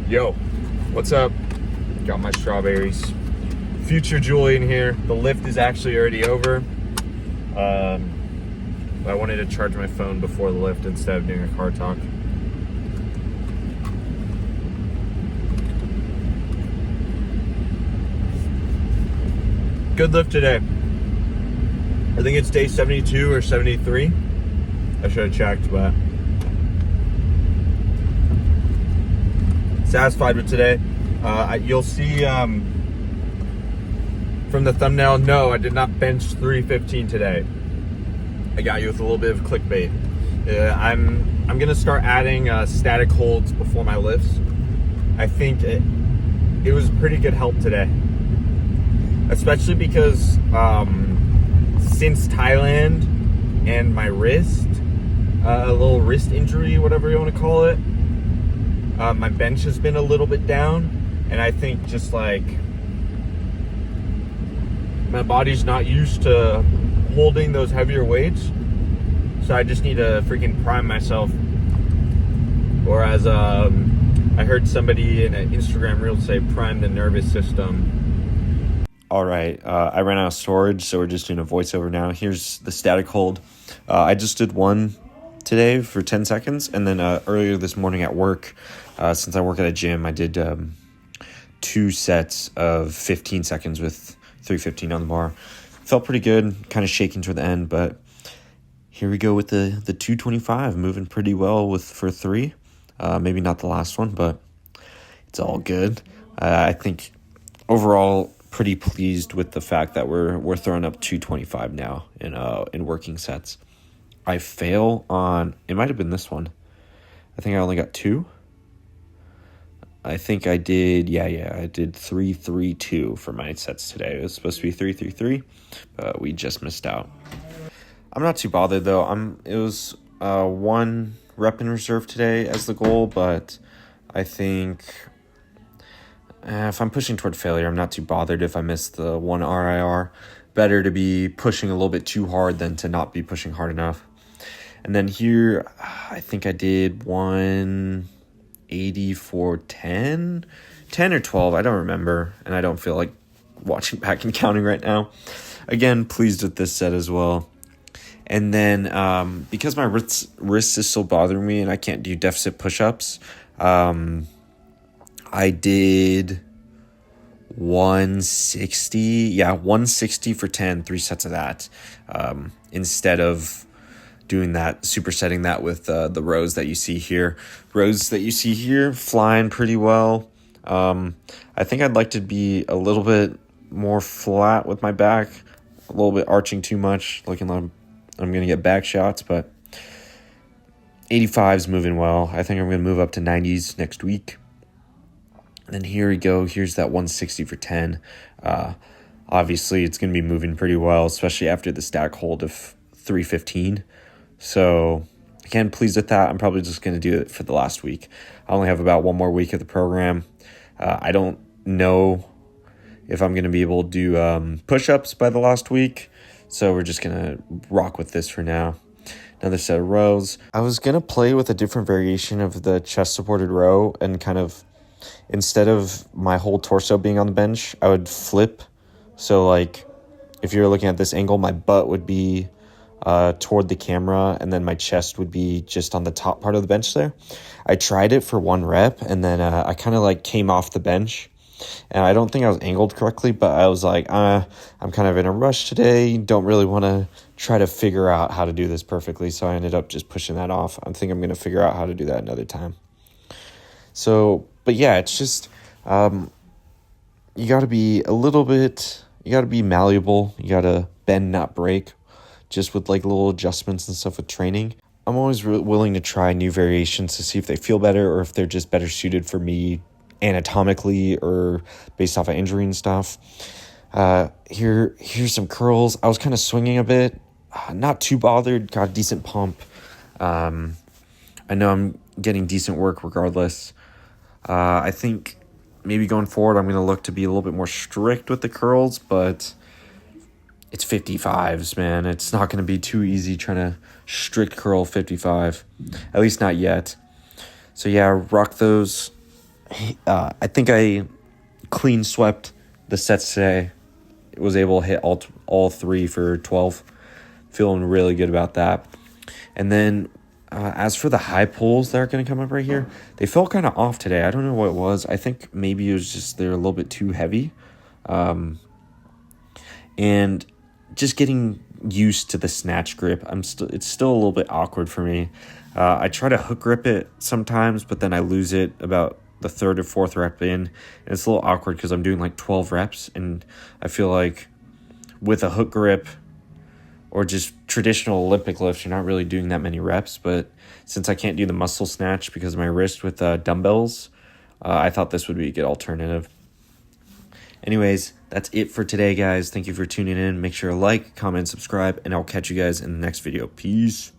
Yo, what's up? Got my strawberries. Future Julian here. The lift is actually already over. I wanted to charge my phone before the lift instead of doing a car talk. Good lift today. I think it's day 72 or 73. I should have checked, but satisfied with today. You'll see from the thumbnail, no, I did not bench 315 today. I got you with a little bit of clickbait. I'm gonna start adding static holds before my lifts. I think it was pretty good help today, especially because since Thailand and my wrist, a little wrist injury, whatever you want to call it, my bench has been a little bit down, and I think just like my body's not used to holding those heavier weights, so I just need to freaking prime myself. Or as I heard somebody in an Instagram reel say, prime the nervous system. All right, I ran out of storage, so we're just doing a voiceover now. Here's the static hold. I just did one today for 10 seconds, and then earlier this morning at work, since I work at a gym, I did 2 sets of 15 seconds with 315 on the bar. Felt pretty good, kind of shaking toward the end, but here we go with the 225, moving pretty well for 3. Maybe not the last one, but it's all good. I think overall pretty pleased with the fact that we're throwing up 225 now in working sets. I fail on, it might have been this one. I think I only got 2. I think I did, I did 3-3-2 for my sets today. It was supposed to be 3-3-3, but we just missed out. I'm not too bothered though. It was 1 rep in reserve today as the goal, but I think if I'm pushing toward failure, I'm not too bothered if I miss the 1 RIR. Better to be pushing a little bit too hard than to not be pushing hard enough. And then here, I think I did 180 for 10 or 12. I don't remember, and I don't feel like watching back and counting right now. Again, pleased with this set as well. And then because my wrist is still bothering me and I can't do deficit push-ups, I did 160 for 10, 3 sets of that, instead of doing that, supersetting that with the rows that you see here. Rows that you see here, flying pretty well. I think I'd like to be a little bit more flat with my back, a little bit arching too much, looking like I'm going to get back shots, but 85's moving well. I think I'm going to move up to 90s next week. And then here we go. Here's that 160 for 10. Obviously, it's going to be moving pretty well, especially after the stack hold of 315. So, again, pleased with that. I'm probably just going to do it for the last week. I only have about 1 more week of the program. I don't know if I'm going to be able to do push-ups by the last week. So we're just going to rock with this for now. Another set of rows. I was going to play with a different variation of the chest-supported row and kind of, instead of my whole torso being on the bench, I would flip. So like if you're looking at this angle, my butt would be toward the camera and then my chest would be just on the top part of the bench there. I tried it for 1 rep and then I kind of like came off the bench. And I don't think I was angled correctly, but I was like, I'm kind of in a rush today. Don't really want to try to figure out how to do this perfectly. So I ended up just pushing that off. I think I'm going to figure out how to do that another time. So, but yeah, it's just, you got to be you got to be malleable. You got to bend, not break, just with like little adjustments and stuff with training. I'm always willing to try new variations to see if they feel better or if they're just better suited for me anatomically or based off of injury and stuff. Here's some curls. I was kind of swinging a bit, not too bothered, got a decent pump. I know I'm getting decent work regardless. I think maybe going forward I'm going to look to be a little bit more strict with the curls, but it's 55s, man. It's not going to be too easy trying to strict curl 55, at least not yet. So yeah, rock those. I think I clean swept the sets today. Was able to hit all 3 for 12. Feeling really good about that. And then as for the high pulls that are going to come up right here, they felt kind of off today. I don't know what it was. I think maybe it was just they're a little bit too heavy. And just getting used to the snatch grip. It's still a little bit awkward for me. I try to hook grip it sometimes, but then I lose it about the 3rd or 4th rep in. And it's a little awkward because I'm doing like 12 reps. And I feel like with a hook grip or just traditional Olympic lifts, you're not really doing that many reps. But since I can't do the muscle snatch because of my wrist with dumbbells, I thought this would be a good alternative. Anyways, that's it for today, guys. Thank you for tuning in. Make sure to like, comment, subscribe, and I'll catch you guys in the next video. Peace.